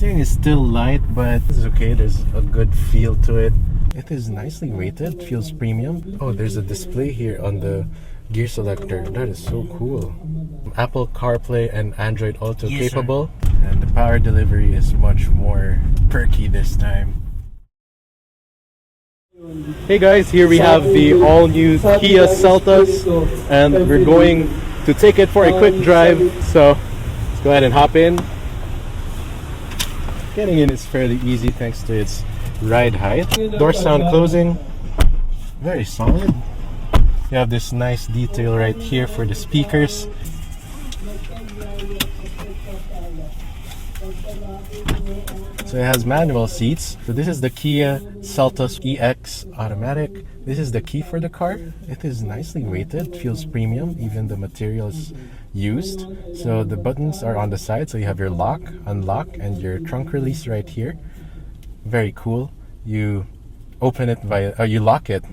Steering is still light, but it's okay. There's a good feel to it. It is nicely weighted, feels premium. Oh, there's a display here on the gear selector. That is so cool. Apple CarPlay and Android Auto capable. And the power delivery is much more perky this time. Hey guys, here we have the all-new Kia Seltos, and we're going to take it for a quick drive. So let's go ahead and hop in. Getting in is fairly easy thanks to its ride height. Door sound closing, very solid. You have this nice detail right here for the speakers. So it has manual seats. So this is the Kia Seltos EX automatic. This is the key for the car. It is nicely weighted, feels premium, even the materials used. So the buttons are on the side, so you have your lock, unlock, and your trunk release right here. Very cool. You open it you lock it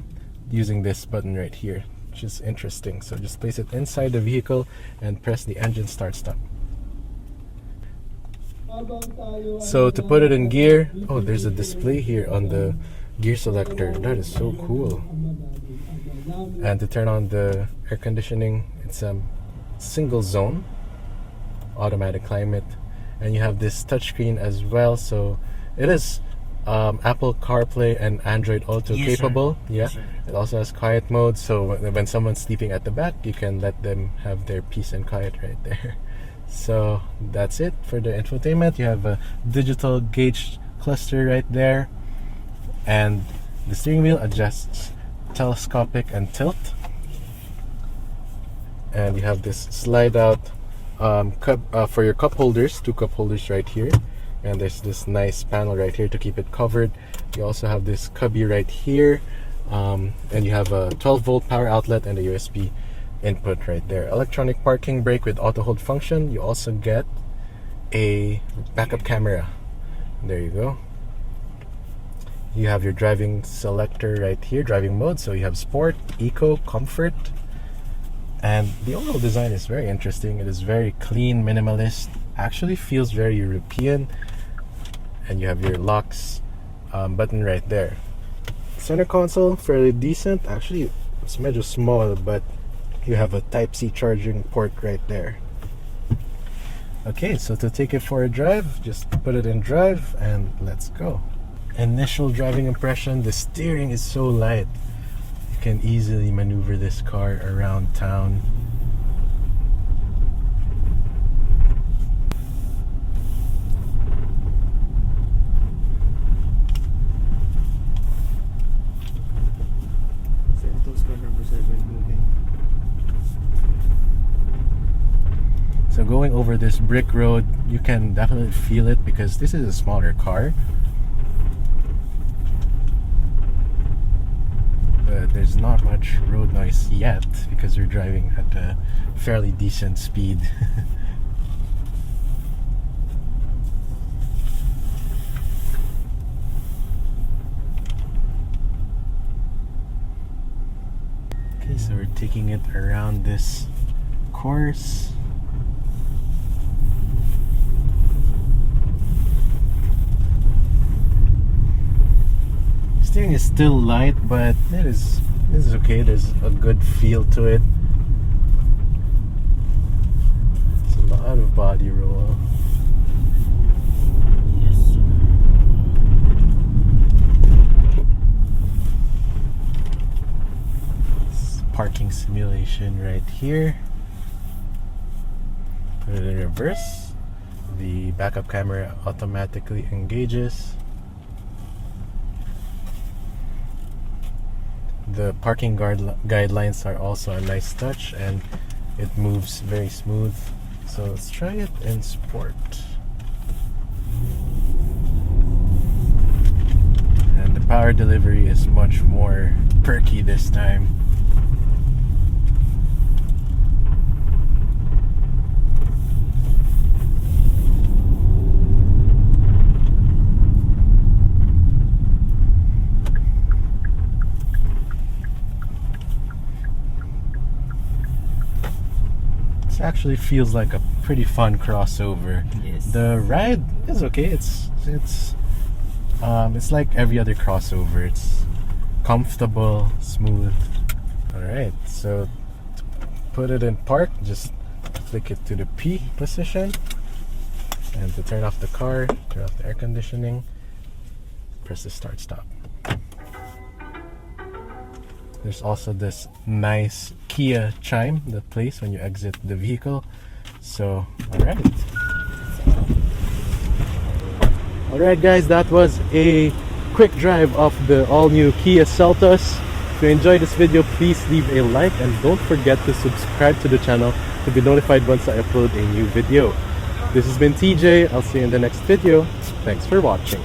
using this button right here, which is interesting. So just place it inside the vehicle and press the engine start stop. So to put it in gear, oh, there's a display here on the gear selector. That is so cool. And to turn on the air conditioning, it's a single zone automatic climate, and you have this touchscreen as well. So it is Apple CarPlay and Android Auto capable. Yes, it also has quiet mode, so when someone's sleeping at the back, you can let them have their peace and quiet right there. So that's it for the infotainment. You have a digital gauge cluster right there, and the steering wheel adjusts telescopic and tilt, and you have this slide out cup for your cup holders, 2 cup holders right here, and there's this nice panel right here to keep it covered. You also have this cubby right here, and you have a 12-volt power outlet and a USB input right there. Electronic parking brake with auto hold function. You also get a backup camera. There you go. You have your driving selector right here, driving mode. So you have sport, eco, comfort, and the overall design is very interesting. It is very clean, minimalist, actually feels very European. And you have your locks button right there. Center console, fairly decent. Actually, it's medyo small, but you have a Type-C charging port right there. Okay, so to take it for a drive, just put it in drive and let's go. Initial driving impression, the steering is so light. You can easily maneuver this car around town. Seltos car number 7 moving. So going over this brick road, you can definitely feel it because this is a smaller car. But there's not much road noise yet because you're driving at a fairly decent speed. Okay, so we're taking it around this course. Steering is still light, but this is okay. There's a good feel to it. It's a lot of body roll. Yes. It's parking simulation right here. Put it in reverse. The backup camera automatically engages. The parking guidelines are also a nice touch, and it moves very smooth. So let's try it in sport. And the power delivery is much more perky this time. actually feels like a pretty fun crossover. Yes. The ride is okay. It's like every other crossover. It's comfortable, smooth. All right, so to put it in park, just flick it to the P position, and to turn off the car, turn off the air conditioning, press the start stop. There's also this nice Kia chime that plays when you exit the vehicle. So, alright guys, that was a quick drive of the all-new Kia Seltos. If you enjoyed this video, please leave a like and don't forget to subscribe to the channel to be notified once I upload a new video. This has been TJ. I'll see you in the next video. Thanks for watching.